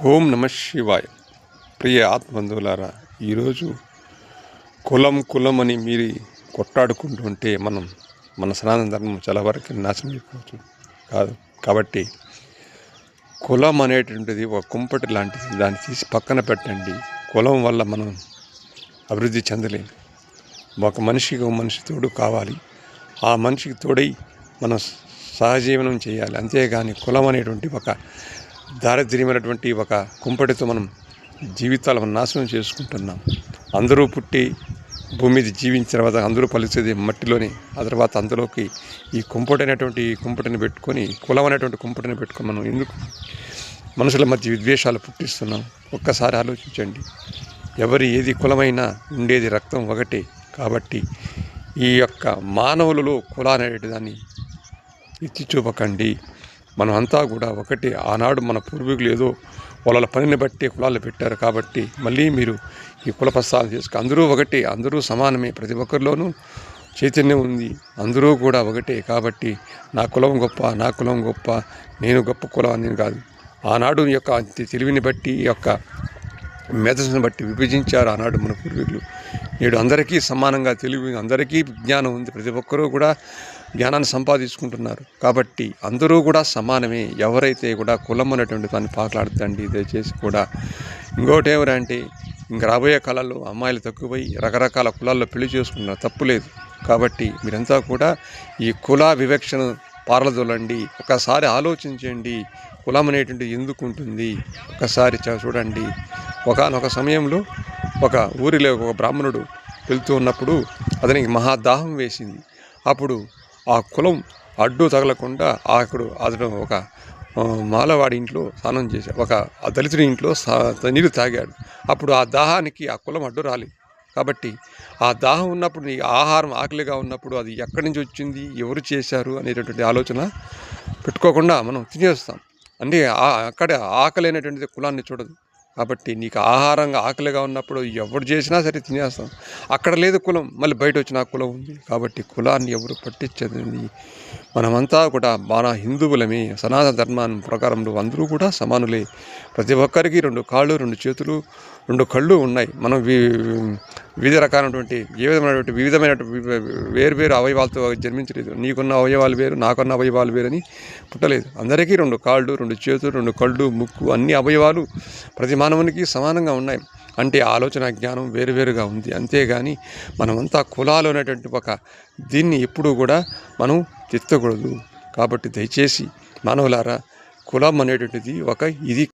ఓం నమ శివాయ. ప్రియ ఆత్మబంధువులారా, ఈరోజు కులం అని మీరు కొట్టాడుకుంటుంటే మన సనాతన ధర్మం చాలా వరకు నాశనం అయిపోవచ్చు కాదు. కాబట్టి కులం అనేటువంటిది ఒక కుంపటి లాంటిది. దాన్ని తీసి పక్కన పెట్టండి. కులం వల్ల మనం అభివృద్ధి చెందలేము. ఒక మనిషి తోడు కావాలి. ఆ మనిషికి తోడై మనం సహజీవనం చేయాలి. అంతేగాని కులం అనేటువంటి ఒక దారిద్ర్యమైనటువంటి ఒక కుంపటితో మనం జీవితాలను నాశనం చేసుకుంటున్నాం. అందరూ పుట్టి భూమి మీద జీవించిన తర్వాత అందరూ పలిచేది మట్టిలోనే. ఆ తర్వాత అందులోకి ఈ కుంపటిని పెట్టుకొని, కులం అనేటువంటి కుంపటిని పెట్టుకొని మనం ఎందుకు మనుషుల మధ్య విద్వేషాలు పుట్టిస్తున్నాం? ఒక్కసారి ఆలోచించండి. ఎవరి ఏది కులమైనా ఉండేది రక్తం ఒకటే. కాబట్టి ఈ యొక్క మానవులలో కుల అనేటి దాన్ని ఎత్తి చూపకండి. మనం అంతా కూడా ఒకటి. ఆనాడు మన పూర్వీకులు ఏదో వాళ్ళ పనిని బట్టి కులాలు పెట్టారు. కాబట్టి మళ్ళీ మీరు ఈ కుల ప్రస్తావన చేసుకు అందరూ ఒకటి, అందరూ సమానమే. ప్రతి ఒక్కరిలోనూ చైతన్యం ఉంది. అందరూ కూడా ఒకటే. కాబట్టి నా కులం గొప్ప, నేను గొప్ప కులం అని కాదు. ఆనాడు యొక్క తెలివిని బట్టి, ఈ యొక్క మేధస్సును బట్టి విభజించారు ఆనాడు మన పూర్వీకులు. నేడు అందరికీ సమానంగా తెలివి, అందరికీ జ్ఞానం ఉంది. ప్రతి ఒక్కరూ కూడా జ్ఞానాన్ని సంపాదించుకుంటున్నారు. కాబట్టి అందరూ కూడా సమానమే. ఎవరైతే కూడా కులం అనేటువంటి దాన్ని పాకలాడుతండి దయచేసి కూడా. ఇంకోటి ఏమరంటే, ఇంకా రాబోయే కాలాల్లో అమ్మాయిలు తక్కువై రకరకాల కులాల్లో పెళ్లి చేసుకుంటున్నారు. తప్పులేదు. కాబట్టి మీరంతా కూడా ఈ కుల వివక్షను పారదోలండి. ఒకసారి ఆలోచించండి. కులం అనేటువంటిది ఎందుకు ఉంటుంది? ఒకసారి చూడండి. ఒకానొక సమయంలో ఒక ఊరిలో ఒక బ్రాహ్మణుడు వెళ్తూ ఉన్నప్పుడు అతనికి మహాదాహం వేసింది. అప్పుడు ఆ కులం అడ్డు తగలకుండా అతను ఒక మాలవాడి ఇంట్లో స్నానం చేశాడు. ఒక దళితుడి ఇంట్లో నీరు తాగాడు. అప్పుడు ఆ దాహానికి ఆ కులం అడ్డు రాలేదు. కాబట్టి ఆ దాహం ఉన్నప్పుడు, నీ ఆహారం ఆకలిగా ఉన్నప్పుడు అది ఎక్కడి నుంచి వచ్చింది, ఎవరు చేశారు అనేటటువంటి ఆలోచన పెట్టుకోకుండా మనం తినేస్తాం. అంటే అక్కడ ఆకలి అనేటువంటిది కులాన్ని చూడదు. కాబట్టి నీకు ఆహారంగా ఆకలిగా ఉన్నప్పుడు ఎవరు చేసినా సరే తినేస్తాం. అక్కడ లేదు కులం, మళ్ళీ బయట వచ్చిన కులం ఉంది. కాబట్టి కులాన్ని ఎవరు పట్టించదు. మనమంతా కూడా మన హిందువులమే. సనాతన ధర్మాన్ని ప్రకారంలో అందరూ కూడా సమానులే. ప్రతి ఒక్కరికి 2 కాళ్ళు, 2 చేతులు, 2 కళ్ళు ఉన్నాయి. మనం వివిధ రకాలైనటువంటి వేరు అవయవాలతో జన్మించలేదు. నీకున్న అవయవాలు వేరు, నాకున్న అవయవాలు వేరని పుట్టలేదు. అందరికీ 2 కాళ్ళు, 2 చేతులు, 2 కళ్ళు, ముక్కు, అన్ని అవయవాలు ప్రతి మానవునికి సమానంగా ఉన్నాయి. అంటే ఆలోచన జ్ఞానం వేరువేరుగా ఉంది. అంతేగాని మనమంతా కులాలు అనేటువంటి ఒక దీన్ని ఎప్పుడూ కూడా మనం తెచ్చకూడదు. కాబట్టి దయచేసి మానవులారా, కులం అనేటువంటిది ఇది